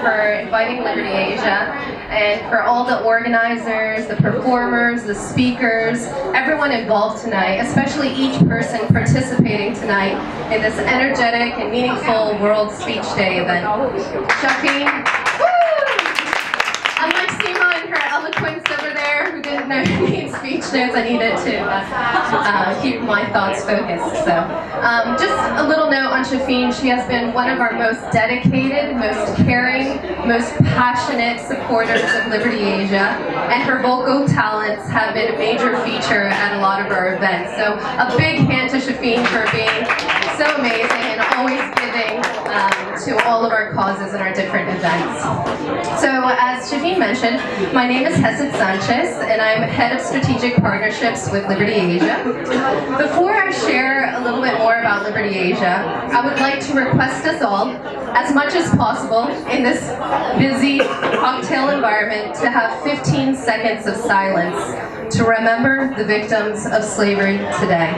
for inviting Liberty Asia, and for all the organizers, the performers, the speakers, everyone involved tonight, especially each person participating tonight in this energetic and meaningful World Speech Day event. Shafeen, unlike Seema and her eloquence over there, who didn't know to need speech notes, I needed to keep my thoughts focused. So, just a little note on Shafeen. She has been one of our most dedicated, most caring, most passionate supporters of Liberty Asia, and her vocal talents have been a major feature at a lot of our events. So, a big hand to Shafeen for being so amazing and always giving to all of our causes and our different events. So, as Shafeen mentioned, my name is Jesed Sanchez, and I'm Head of Strategic Partnerships with Liberty Asia. Before I share a little bit more about Liberty Asia, I would like to request us all, as much as possible in this busy cocktail environment, to have 15 seconds of silence to remember the victims of slavery today.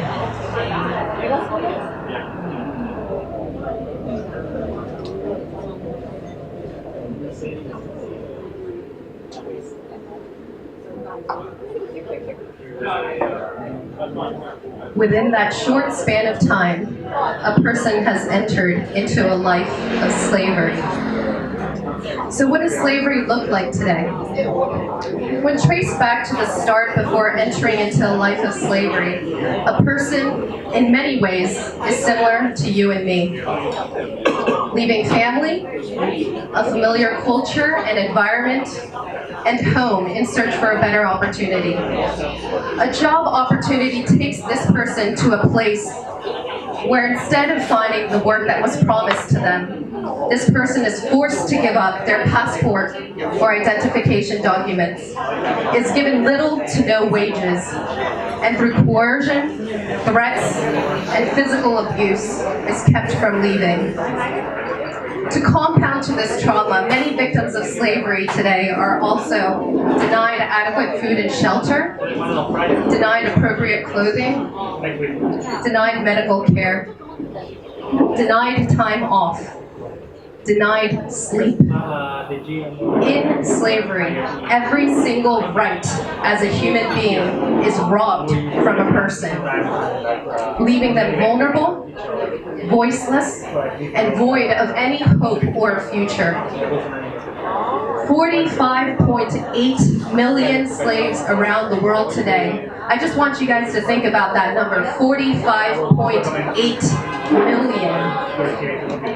Within that short span of time, a person has entered into a life of slavery. So what does slavery look like today? When traced back to the start before entering into a life of slavery, a person, in many ways, is similar to you and me. Leaving family, a familiar culture and environment, and home in search for a better opportunity. A job opportunity takes this person to a place where instead of finding the work that was promised to them, this person is forced to give up their passport or identification documents, is given little to no wages, and through coercion, threats, and physical abuse is kept from leaving. To compound to this trauma, many victims of slavery today are also denied adequate food and shelter, denied appropriate clothing, denied medical care, denied time off, denied sleep. In slavery, every single right as a human being is robbed from a person, leaving them vulnerable, voiceless, and void of any hope or future. 45.8 million slaves around the world today. I just want you guys to think about that number, 45.8 million.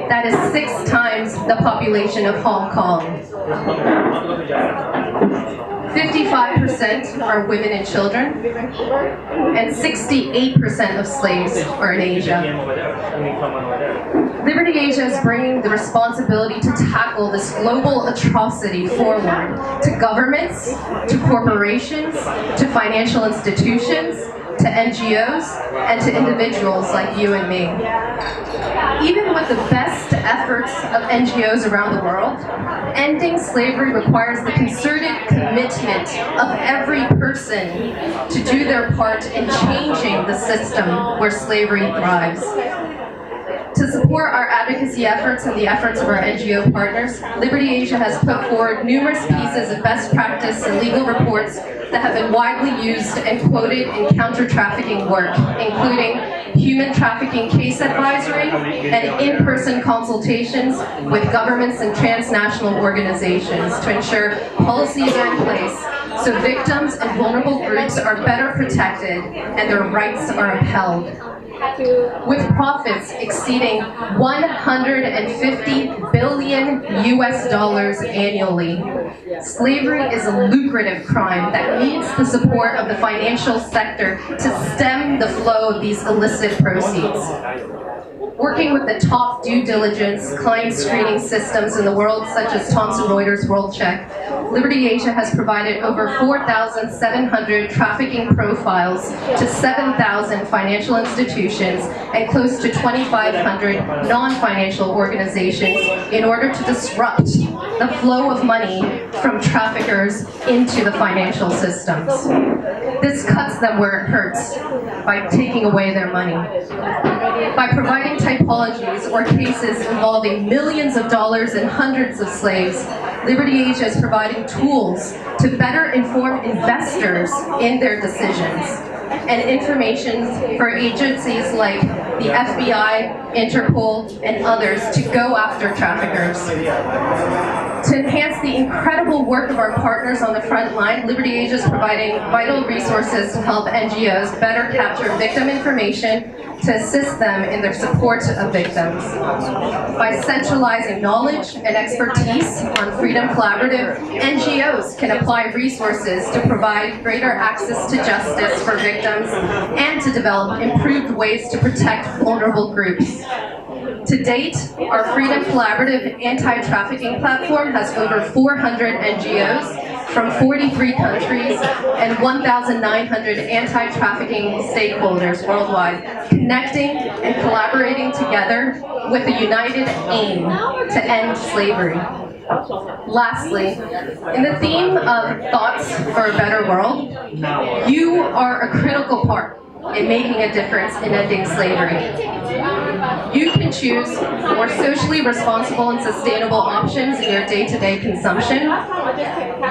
That is 6 times the population of Hong Kong. 55% are women and children, and 68% of slaves are in Asia. Liberty Asia is bringing the responsibility to tackle this global atrocity forward to governments, to corporations, to financial institutions, to NGOs, and to individuals like you and me. Even with the best efforts of NGOs around the world, ending slavery requires the concerted commitment of every person to do their part in changing the system where slavery thrives. To support our advocacy efforts and the efforts of our NGO partners, Liberty Asia has put forward numerous pieces of best practice and legal reports that have been widely used and quoted in counter-trafficking work, including human trafficking case advisory and in-person consultations with governments and transnational organizations to ensure policies are in place so victims and vulnerable groups are better protected and their rights are upheld. With profits exceeding $150 billion annually, slavery is a lucrative crime that needs the support of the financial sector to stem the flow of these illicit proceeds. Working with the top due diligence client screening systems in the world, such as Thomson Reuters World Check, Liberty Asia has provided over 4,700 trafficking profiles to 7,000 financial institutions and close to 2,500 non-financial organizations in order to disrupt the flow of money from traffickers into the financial systems. This cuts them where it hurts by taking away their money. By providing typologies or cases involving millions of dollars and hundreds of slaves, Liberty Asia is providing tools to better inform investors in their decisions and information for agencies like the FBI, Interpol, and others to go after traffickers. To enhance the incredible work of our partners on the front line, Liberty Asia is providing vital resources to help NGOs better capture victim information to assist them in their support of victims. By centralizing knowledge and expertise on Freedom Collaborative, NGOs can apply resources to provide greater access to justice for victims and to develop improved ways to protect vulnerable groups. To date, our Freedom Collaborative anti-trafficking platform has over 400 NGOs from 43 countries and 1,900 anti-trafficking stakeholders worldwide, connecting and collaborating together with a united aim to end slavery. Lastly, in the theme of Thoughts for a Better World, you are a critical part in making a difference in ending slavery. You can choose more socially responsible and sustainable options in your day-to-day consumption.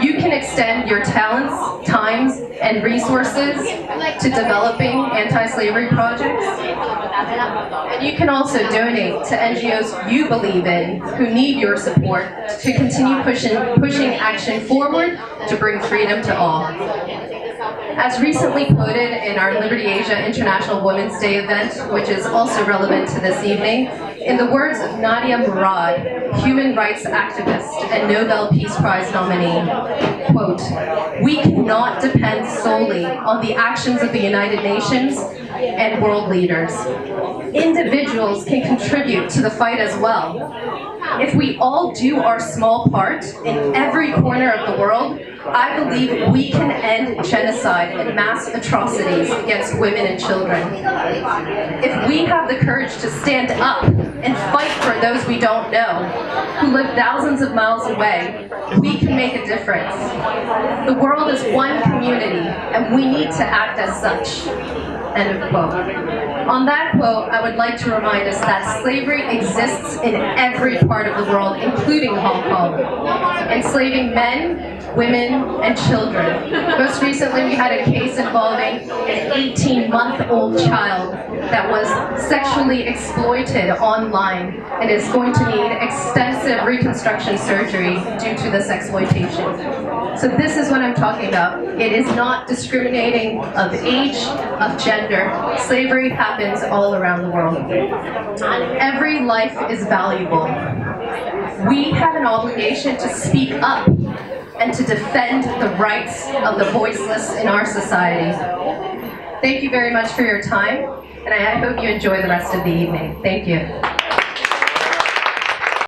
You can extend your talents, times, and resources to developing anti-slavery projects. And you can also donate to NGOs you believe in who need your support to continue pushing action forward to bring freedom to all. As recently quoted in our Liberty Asia International Women's Day event, which is also relevant to this evening, in the words of Nadia Murad, human rights activist and Nobel Peace Prize nominee, quote, "We cannot depend solely on the actions of the United Nations and world leaders. Individuals can contribute to the fight as well. If we all do our small part in every corner of the world, I believe we can end genocide and mass atrocities against women and children. If we have the courage to stand up and fight for those we don't know, who live thousands of miles away, we can make a difference. The world is one community, and we need to act as such." End of quote. On that quote, I would like to remind us that slavery exists in every part of the world, including Hong Kong, enslaving men, women, and children. Most recently, we had a case involving an 18-month-old child that was sexually exploited online and is going to need extensive reconstruction surgery due to this exploitation. So this is what I'm talking about. It is not discriminating of age, of gender. Slavery happens all around the world. Every life is valuable. We have an obligation to speak up and to defend the rights of the voiceless in our society. Thank you very much for your time, and I hope you enjoy the rest of the evening. Thank you.